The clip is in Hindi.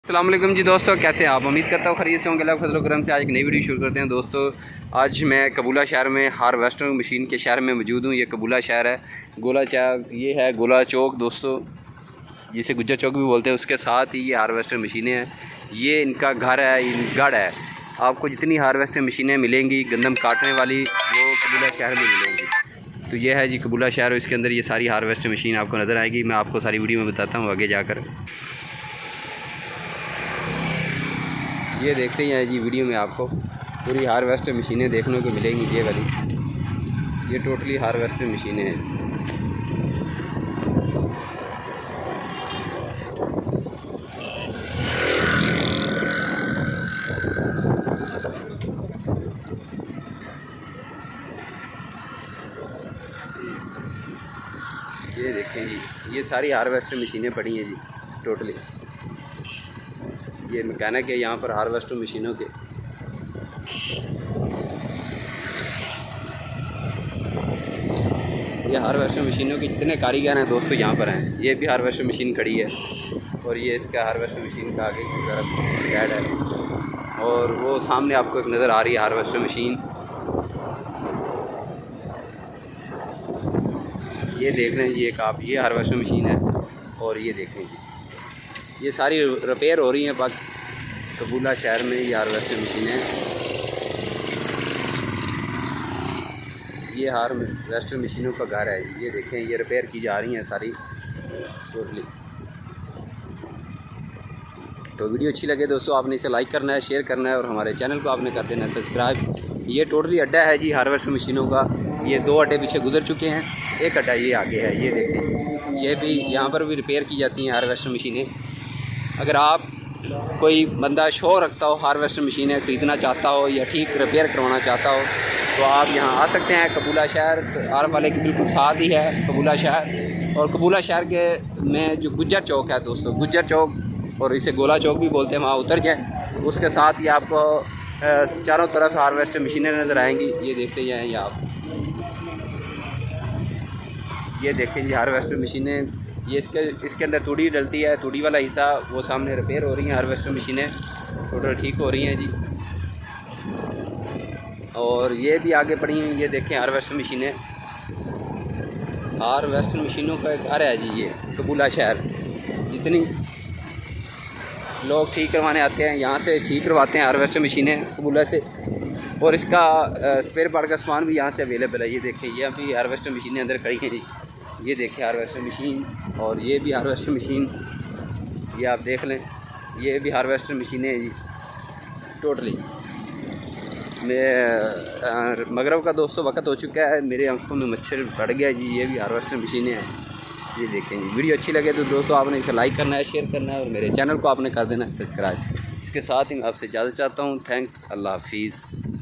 अस्सलाम वालेकुम जी दोस्तों, कैसे हैं आप? उम्मीद करता हूँ खरीद से होंगे। अल्लाह फजल करम से आज एक नई वीडियो शुरू करते हैं। दोस्तों आज मैं कबूला शहर में हार्वेस्टर मशीन के शहर में मौजूद हूँ। ये कबूला शहर है, गोला चौक, ये है गोला चौक दोस्तों, जिसे गुज्जर चौक भी बोलते हैं। उसके साथ ही ये हार्वेस्टर मशीनें हैं, ये इनका घर है, गढ़ है। आपको जितनी हार्वेस्टर मशीनें मिलेंगी गंदम काटने वाली, वो कबूला शहर में मिलेंगी। तो ये है जी कबूला शहर, इसके अंदर ये सारी हार्वेस्टर मशीन आपको नज़र आएगी। मैं आपको सारी वीडियो में बताता हूँ आगे जाकर। ये देखते ही हैं जी वीडियो में आपको पूरी हार्वेस्टर मशीनें देखने को मिलेंगी। ये वाली, ये टोटली हार्वेस्टर मशीनें हैं। ये देखें जी, ये सारी हार्वेस्टर मशीनें पड़ी हैं जी टोटली। ये मैकेनिक है यहाँ पर हार्वेस्टर मशीनों के। ये हार्वेस्टर मशीनों के जितने कारीगर हैं दोस्तों यहाँ पर हैं। ये भी हार्वेस्टर मशीन खड़ी है, और ये इसका हार्वेस्टर मशीन का आगे की तरफ हेड है, और वो सामने आपको एक नज़र आ रही है हार्वेस्टर मशीन। ये देख रहे हैं जी एक आप, ये हार्वेस्टर मशीन है। और ये देखें जी, ये सारी रिपेयर हो रही हैं बस कबूला शहर में। ये हार्वेस्टर मशीनें, ये हार्वेस्टर मशीनों का घर है। ये देखें, ये रिपेयर की जा रही हैं सारी टोटली। तो वीडियो अच्छी लगे दोस्तों, आपने इसे लाइक करना है, शेयर करना है, और हमारे चैनल को आपने कर देना है सब्सक्राइब। ये टोटली अड्डा है जी हार्वेस्टर मशीनों का। ये 2 अड्डे पीछे गुजर चुके हैं, एक अड्डा ये आगे है। ये देखें, ये भी यहाँ पर भी रिपेयर की जाती हैं हार्वेस्टर मशीनें। अगर आप कोई बंदा शौक रखता हो, हार्वेस्टर मशीनें ख़रीदना चाहता हो या ठीक रिपेयर करवाना चाहता हो, तो आप यहाँ आ सकते हैं। कबूला शहर आर वाले के बिल्कुल साथ ही है कबूला शहर। और कबूला शहर के में जो गुज्जर चौक है दोस्तों, गुज्जर चौक, और इसे गोला चौक भी बोलते हैं, वहाँ उतर जाएँ। उसके साथ ही आपको चारों तरफ हार्वेस्टर मशीनें नज़र आएंगी। ये देखते जाएँ ये आप, ये देखें जी हार्वेस्टर मशीनें। ये इसके अंदर तूड़ी डलती है, तूड़ी वाला हिस्सा वो सामने रिपेयर हो रही हैं हार्वेस्टर मशीनें, टोटल ठीक हो रही हैं जी। और ये भी आगे पड़ी हैं, ये देखें हार्वेस्टर मशीनें। हार्वेस्टर मशीनों का एक घर है जी ये कबूला शहर। जितनी लोग ठीक करवाने आते हैं यहाँ से ठीक करवाते हैं हार्वेस्टर मशीनें कबूला से। और इसका स्पेयर पार्ट का सामान भी यहाँ से अवेलेबल है। ये देखें, ये अभी हार्वेस्टर मशीनें अंदर खड़ी हैं जी। ये देखें हार्वेस्टर मशीन, और ये भी हार्वेस्टर मशीन, ये आप देख लें, ये भी हार्वेस्टर मशीनें हैं जी टोटली। मैं मगरब का दोस्तों वक्त हो चुका है, मेरे आंखों में मच्छर पड़ गया जी। ये भी हार्वेस्टर मशीनें हैं। ये देखें जी, वीडियो अच्छी लगे तो दोस्तों आपने इसे लाइक करना है, शेयर करना है, और मेरे चैनल को आपने कर देना है सब्सक्राइब। इसके साथ ही मैं आपसे इजाज़त चाहता हूँ। थैंक्स, अल्लाह हाफिज़।